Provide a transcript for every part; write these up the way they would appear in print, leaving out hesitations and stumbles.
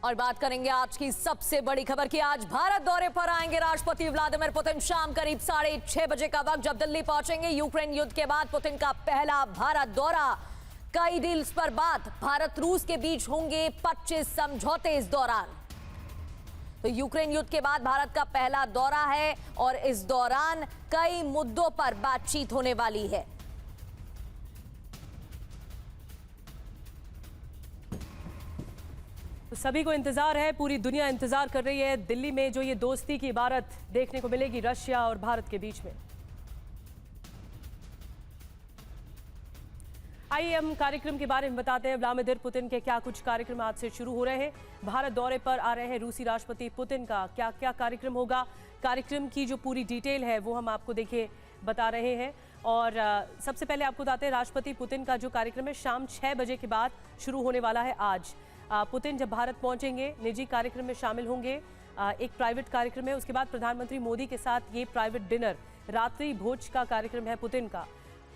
और बात करेंगे आज की सबसे बड़ी खबर की आज भारत दौरे पर आएंगे राष्ट्रपति व्लादिमीर पुतिन। शाम करीब 6:30 बजे का वक्त जब दिल्ली पहुंचेंगे। यूक्रेन युद्ध के बाद पुतिन का पहला भारत दौरा। कई डील्स पर बात, भारत रूस के बीच होंगे 25 समझौते इस दौरान। तो यूक्रेन युद्ध के बाद भारत का पहला दौरा है और इस दौरान कई मुद्दों पर बातचीत होने वाली है। सभी को इंतजार है, पूरी दुनिया इंतजार कर रही है दिल्ली में जो ये दोस्ती की इबारत देखने को मिलेगी रशिया और भारत के बीच में। आइए हम कार्यक्रम के बारे में बताते हैं। व्लादिमीर पुतिन के क्या कुछ कार्यक्रम आज से शुरू हो रहे हैं। भारत दौरे पर आ रहे हैं रूसी राष्ट्रपति पुतिन का क्या क्या कार्यक्रम होगा, कार्यक्रम की जो पूरी डिटेल है वो हम आपको देखिए बता रहे हैं। और सबसे पहले आपको बताते हैं राष्ट्रपति पुतिन का जो कार्यक्रम है शाम 6 बजे के बाद शुरू होने वाला है। आज पुतिन जब भारत पहुंचेंगे निजी कार्यक्रम में शामिल होंगे। एक प्राइवेट कार्यक्रम है, उसके बाद प्रधानमंत्री मोदी के साथ ये प्राइवेट डिनर, रात्रि भोज का कार्यक्रम है पुतिन का।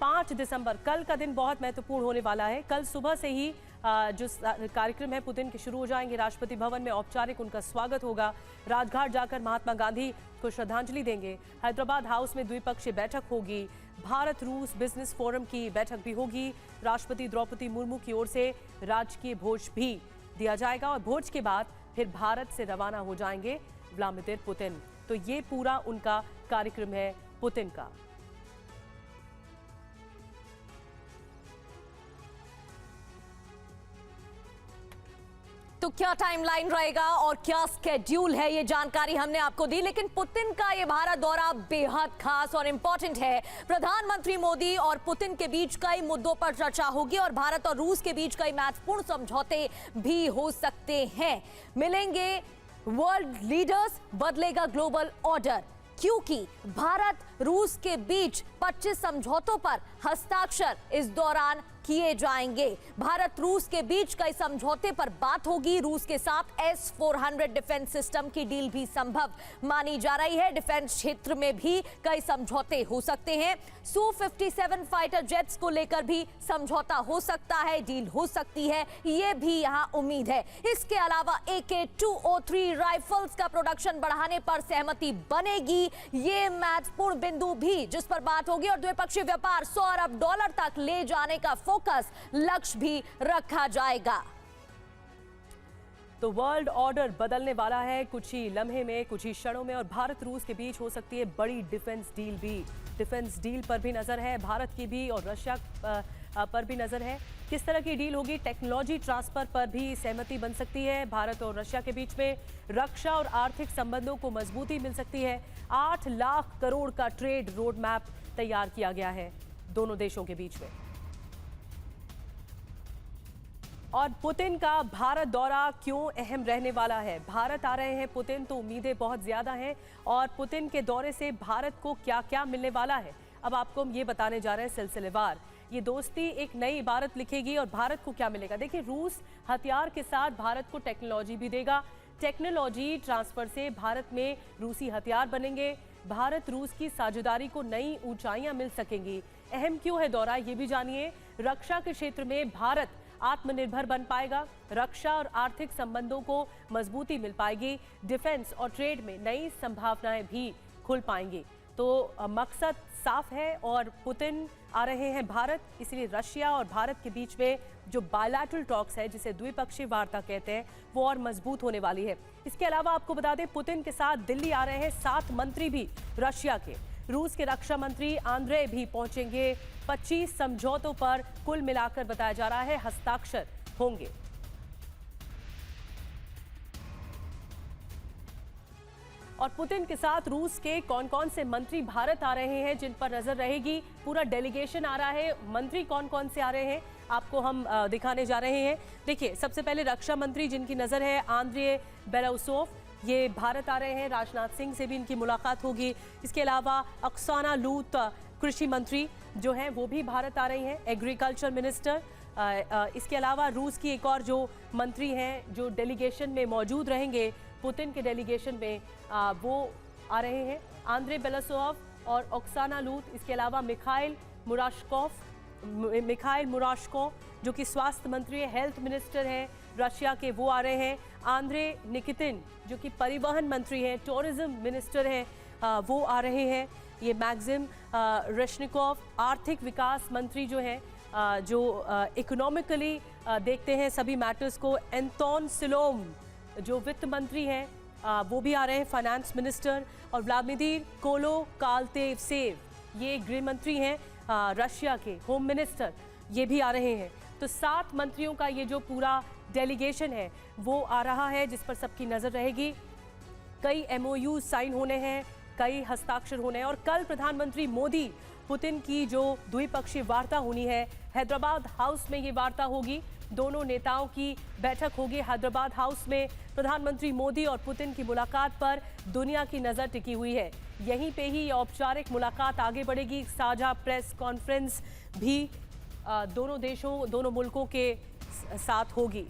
5 दिसंबर कल का दिन बहुत महत्वपूर्ण होने वाला है। कल सुबह से ही जो कार्यक्रम है पुतिन के शुरू हो जाएंगे। राष्ट्रपति भवन में औपचारिक उनका स्वागत होगा। राजघाट जाकर महात्मा गांधी को श्रद्धांजलि देंगे। हैदराबाद हाउस में द्विपक्षीय बैठक होगी। भारत रूस बिजनेस फोरम की बैठक भी होगी। राष्ट्रपति द्रौपदी मुर्मू की ओर से राजकीय भोज भी दिया जाएगा और भोज के बाद फिर भारत से रवाना हो जाएंगे व्लादिमीर पुतिन। तो ये पूरा उनका कार्यक्रम है पुतिन का। तो क्या टाइमलाइन रहेगा और क्या स्केड्यूल है, ये जानकारी हमने आपको दी। लेकिन पुतिन का ये भारत दौरा बेहद खास और इंपॉर्टेंट है। प्रधानमंत्री मोदी और पुतिन के बीच कई मुद्दों पर चर्चा होगी और भारत और रूस के बीच कई महत्वपूर्ण समझौते भी हो सकते हैं। मिलेंगे वर्ल्ड लीडर्स, बदलेगा ग्लोबल ऑर्डर, क्योंकि भारत रूस के बीच 25 समझौतों पर हस्ताक्षर इस दौरान किए जाएंगे। भारत रूस के बीच कई समझौते पर बात होगी। रूस के साथ S-400 डिफेंस सिस्टम की डील भी संभव मानी जा रही है। डिफेंस क्षेत्र में भी कई समझौते हो सकते हैं। Su-57 फाइटर जेट्स को लेकर भी समझौता हो सकता है, डील हो सकती है, ये भी यहां उम्मीद है। इसके अलावा AK-203 राइफल्स का प्रोडक्शन बढ़ाने पर सहमति बनेगी। ये महत्वपूर्ण बिंदु भी जिस पर बात होगी और द्विपक्षीय व्यापार $100 अरब तक ले जाने का फोकस, लक्ष्य भी रखा जाएगा। तो वर्ल्ड ऑर्डर बदलने वाला है कुछ ही लम्हे में, कुछ ही क्षणों में, और भारत रूस के बीच हो सकती है बड़ी डिफेंस डील भी। डिफेंस डील पर भी नजर है, भारत की भी और रशिया पर भी नजर है। किस तरह की डील होगी? टेक्नोलॉजी ट्रांसफर पर भी सहमति बन सकती है भारत और रशिया के बीच में। रक्षा और आर्थिक संबंधों को मजबूती मिल सकती है। 8 लाख करोड़ का ट्रेड रोड मैप तैयार किया गया है दोनों देशों के बीच में। और पुतिन का भारत दौरा क्यों अहम रहने वाला है? भारत आ रहे हैं पुतिन तो उम्मीदें बहुत ज्यादा हैं और पुतिन के दौरे से भारत को क्या क्या मिलने वाला है अब आपको हम ये बताने जा रहे हैं सिलसिलेवार। ये दोस्ती एक नई इबारत लिखेगी और भारत को क्या मिलेगा? देखिए, रूस हथियार के साथ भारत को टेक्नोलॉजी भी देगा। टेक्नोलॉजी ट्रांसफर से भारत में रूसी हथियार बनेंगे। भारत रूस की साझेदारी को नई ऊंचाइयां मिल सकेंगी। अहम क्यों है दौरा, ये भी जानिए। रक्षा के क्षेत्र में भारत आत्मनिर्भर बन पाएगा। रक्षा और आर्थिक संबंधों को मजबूती मिल पाएगी। डिफेंस और ट्रेड में नई संभावनाएं भी खुल पाएंगी। तो मकसद साफ है और पुतिन आ रहे हैं भारत, इसलिए रशिया और भारत के बीच में जो बायलैटरल टॉक्स है, जिसे द्विपक्षीय वार्ता कहते हैं, वो और मजबूत होने वाली है। इसके अलावा आपको बता दें पुतिन के साथ दिल्ली आ रहे हैं 7 मंत्री भी रशिया के। रूस के रक्षा मंत्री आंद्रे भी पहुंचेंगे। 25 समझौतों पर कुल मिलाकर बताया जा रहा है हस्ताक्षर होंगे। और पुतिन के साथ रूस के कौन कौन से मंत्री भारत आ रहे हैं जिन पर नजर रहेगी। पूरा डेलीगेशन आ रहा है, मंत्री कौन कौन से आ रहे हैं आपको हम दिखाने जा रहे हैं। देखिए, सबसे पहले रक्षा मंत्री जिनकी नजर है आंद्रे बेलाउसोव, ये भारत आ रहे हैं। राजनाथ सिंह से भी इनकी मुलाकात होगी। इसके अलावा ओक्साना लूत कृषि मंत्री जो हैं वो भी भारत आ रही हैं, एग्रीकल्चर मिनिस्टर। इसके अलावा रूस की एक और जो मंत्री हैं जो डेलीगेशन में मौजूद रहेंगे पुतिन के डेलीगेशन में, वो आ रहे हैं आंद्रे बेलासोव और ओक्साना लूत। इसके अलावा मिखाइल मुराशकोव जो कि स्वास्थ्य मंत्री है, हेल्थ मिनिस्टर है, रशिया के वो आ रहे हैं। आंद्रे निकितिन जो कि परिवहन मंत्री हैं, टूरिज्म मिनिस्टर हैं, वो आ रहे हैं। ये मैक्सिम रेशनिकोव आर्थिक विकास मंत्री जो हैं, जो इकोनॉमिकली देखते हैं सभी मैटर्स को। एंटोन सिलोम जो वित्त मंत्री हैं, वो भी आ रहे हैं, फाइनेंस मिनिस्टर। और व्लादिमीर कोलोकालतेसेव ये गृह मंत्री हैं, रशिया के होम मिनिस्टर, ये भी आ रहे हैं। तो 7 मंत्रियों का ये जो पूरा डेलीगेशन है वो आ रहा है, जिस पर सबकी नज़र रहेगी। कई MOU साइन होने हैं, कई हस्ताक्षर होने हैं। और कल प्रधानमंत्री मोदी पुतिन की जो द्विपक्षीय वार्ता होनी है, हैदराबाद हाउस में ये वार्ता होगी। दोनों नेताओं की बैठक होगी हैदराबाद हाउस में। प्रधानमंत्री मोदी और पुतिन की मुलाकात पर दुनिया की नज़र टिकी हुई है। यहीं पे ही औपचारिक मुलाकात आगे बढ़ेगी। साझा प्रेस कॉन्फ्रेंस भी दोनों देशों, दोनों मुल्कों के साथ होगी।